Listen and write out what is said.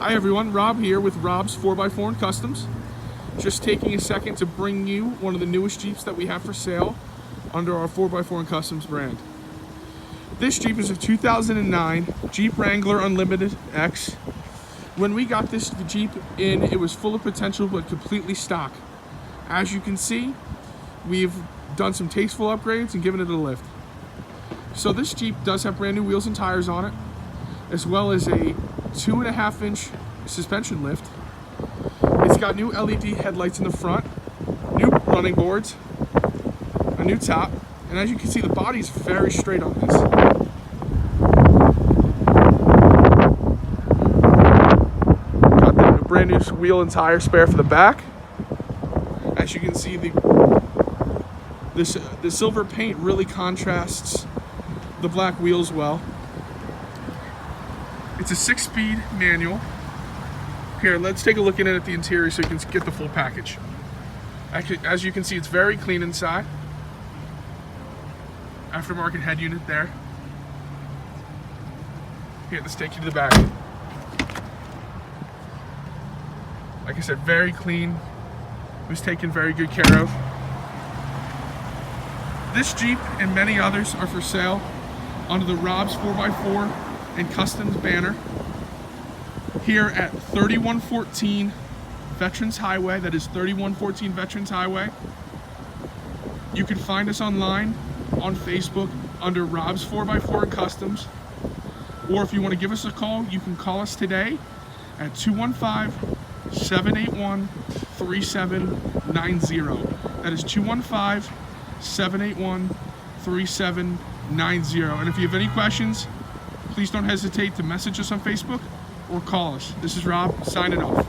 Hi everyone, Rob here with Rob's 4x4 and Customs. Just taking a second to bring you one of the newest Jeeps that we have for sale under our 4x4 and Customs brand. This Jeep is a 2009 Jeep Wrangler Unlimited X. When we got this Jeep in, it was full of potential but completely stock. As you can see, we've done some tasteful upgrades and given it a lift. So this Jeep does have brand new wheels and tires on it, as well as a 2.5-inch suspension lift. It's got new LED headlights in the front, new running boards, a new top, and as you can see, the body's very straight on this. Got the brand new wheel and tire spare for the back. As you can see, the silver paint really contrasts the black wheels well. It's a 6-speed manual. Here, let's take a look at it at the interior so you can get the full package. As you can see, it's very clean inside. Aftermarket head unit there. Here, let's take you to the back. Like I said, very clean. It was taken very good care of. This Jeep and many others are for sale under the Rob's 4x4 and Customs banner here at 3114 Veterans Highway. That is 3114 Veterans Highway. You can find us online on Facebook under Rob's 4x4 and Customs, or if you want to give us a call, you can call us today at 215-781-3790. That is 215-781-3790. And if you have any questions, please don't hesitate to message us on Facebook or call us. This is Rob, signing off.